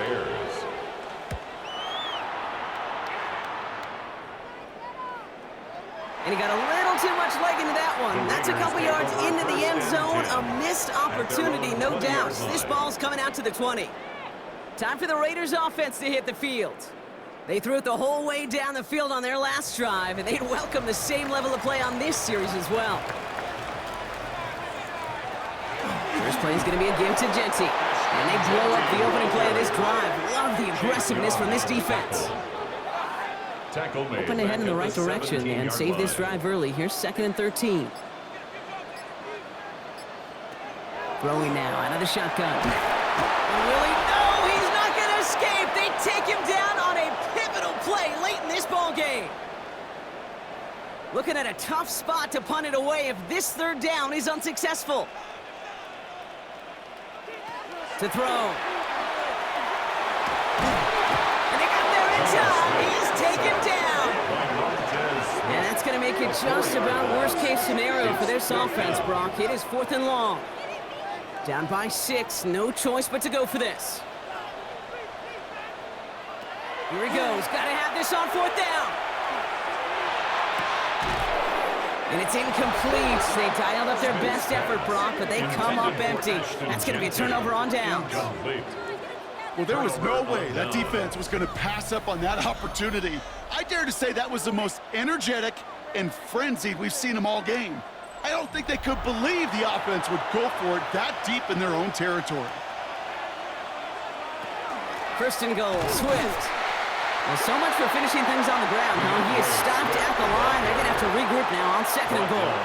And he got a little too much leg into that one. That's a couple yards into the end zone. A missed opportunity, no doubt. This ball's coming out to the 20. Time for the Raiders offense to hit the field. They threw it the whole way down the field on their last drive, and they'd welcome the same level of play on this series as well. First play is going to be a give to Genty. And they blow up the opening play of this drive. Love the aggressiveness from this defense. Hoping to head in the right direction and save this drive early. Here's 2nd and 13. Throwing now out of the shotgun. Willie, no, he's not going to escape. They take him down on a pivotal play late in this ball game. Looking at a tough spot to punt it away if this 3rd down is unsuccessful. To throw. And they got there in time. He is taken down. And that's going to make it just about worst-case scenario for this offense, Brock. It is 4th and long. Down by 6. No choice but to go for this. Here he goes. Got to have this on 4th down. And it's incomplete. They dialed up their best effort, Brock, but they come up empty. That's going to be a turnover on downs. Well, there was no way that defense was going to pass up on that opportunity. I dare to say that was the most energetic and frenzied we've seen them all game. I don't think they could believe the offense would go for it that deep in their own territory. 1st and goal, Swift. Well, so much for finishing things on the ground, huh? He is stopped at the line. They're going to have to regroup now on 2nd and goal.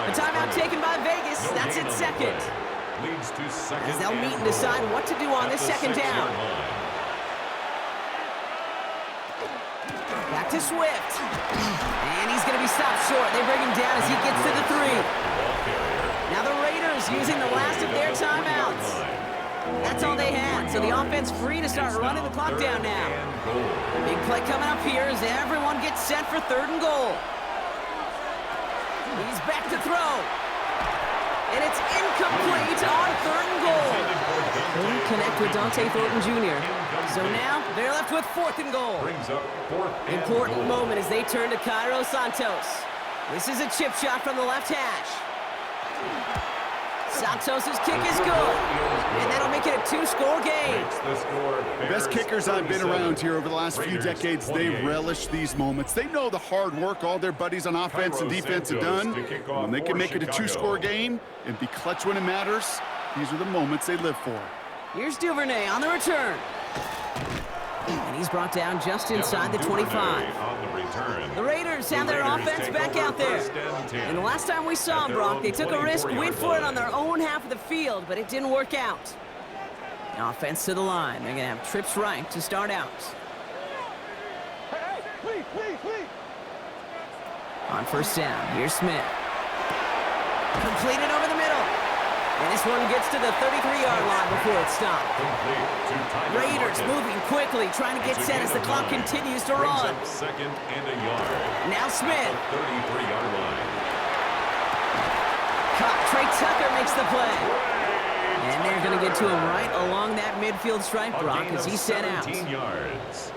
The timeout taken by Vegas. That's its 2nd. As they'll meet and decide what to do on this 2nd down. Back to Swift. And he's going to be stopped short. They bring him down as he gets to the 3. Now the Raiders using the last of their timeouts. That's all they had, so the offense free to start running the clock down now. Big play coming up here as everyone gets set for 3rd and goal. He's back to throw. And it's incomplete on 3rd and goal. Couldn't connect with Dante Thornton Jr. So now they're left with 4th and goal. Important moment as they turn to Cairo Santos. This is a chip shot from the left hash. Santos' kick is good, and that'll make it a 2-score game. The best kickers I've been around here over the last few decades, they relish these moments. They know the hard work all their buddies on offense and defense have done. When they can make it a 2-score game and be clutch when it matters, these are the moments they live for. Here's Duvernay on the return. And he's brought down just inside the 25. The Raiders have their offense back out there. And the last time we saw them, Brock, they took a risk, went for it on their own half of the field, but it didn't work out. The offense to the line. They're going to have trips right to start out. Please. On 1st down, here's Smith. Completed over the middle. And this one gets to the 33-yard line before it stopped. Raiders moving quickly, trying to get set as the clock continues to run. Second and a yard. Now Smith. 33-yard line. Caught. Trey Tucker makes the play. And they're going to get to him right along that midfield stripe, Brock, as he's set out. 17 yards.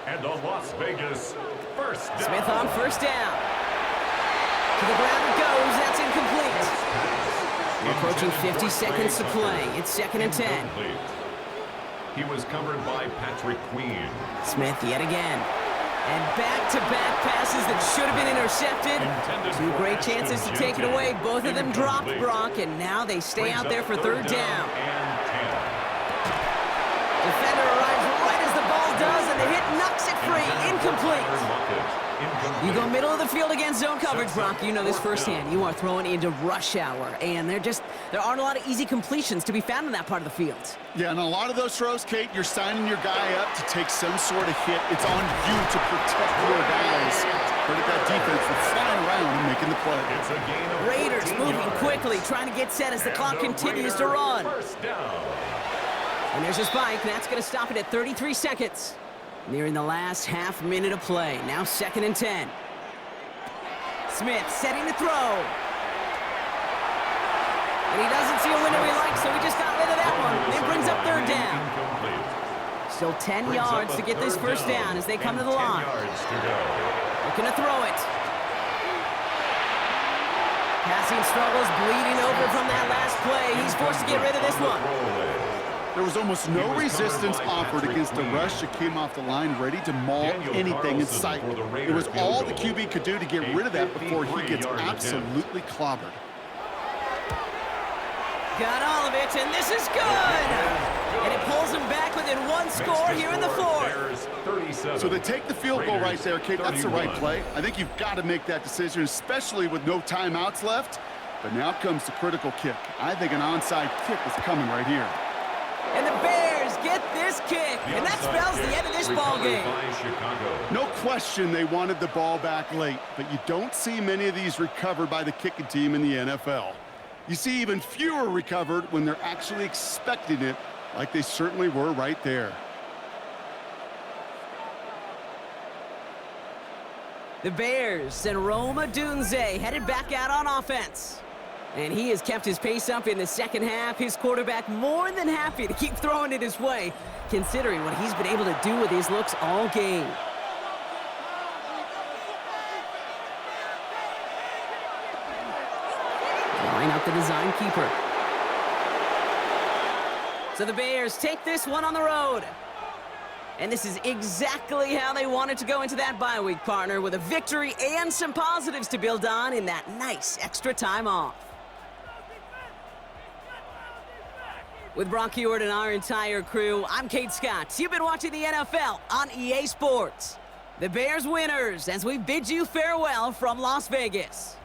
And a Las Vegas first down. Smith on first down. To the ground it goes. That's incomplete. Approaching 50 seconds to play. It's second and 10. He was covered by Patrick Queen. Smith yet again. And back-to-back passes that should have been intercepted. Two great chances to take it away. Both of them dropped, Brock, and now they stay out there for third down. Defender arrives right as the ball does, and the hit knocks it free. Incomplete. You go middle of the field against zone coverage, Brock. You know this firsthand. You are throwing into rush hour, and there aren't a lot of easy completions to be found in that part of the field. Yeah, and a lot of those throws, Kate, you're signing your guy up to take some sort of hit. It's on you to protect your guys. But at that defense that's flying around and making the play. It's a gain of Raiders 14 moving yards. quickly, trying to get set as the clock continues to run. First down. And there's a spike. That's going to stop it at 33 seconds. Nearing the last half minute of play. Now second and 10. Smith setting to throw. And he doesn't see a window he likes, so he just got rid of that one. It brings up third down. Still 10 yards to get this first down as they come to the line. Looking to throw it. Passing struggles, bleeding over from that last play. He's forced to get rid of this one. There was almost no resistance offered against a rush that came off the line ready to maul anything in sight. It was all the QB could do to get rid of that before he gets absolutely clobbered. Got all of it, and this is good! And it pulls him back within one score here in the fourth. So they take the field goal right there, Kate. That's the right play. I think you've got to make that decision, especially with no timeouts left. But now comes the critical kick. I think an onside kick is coming right here. And the Bears get this kick, and that spells the end of this ball game. No question they wanted the ball back late, but you don't see many of these recovered by the kicking team in the NFL. You see even fewer recovered when they're actually expecting it, like they certainly were right there. The Bears and Rome Odunze headed back out on offense. And he has kept his pace up in the second half. His quarterback more than happy to keep throwing it his way, considering what he's been able to do with his looks all game. Line up the design keeper. So the Bears take this one on the road. And this is exactly how they wanted to go into that bye week, partner, with a victory and some positives to build on in that nice extra time off. With Brock Heward and our entire crew, I'm Kate Scott. You've been watching the NFL on EA Sports. The Bears winners as we bid you farewell from Las Vegas.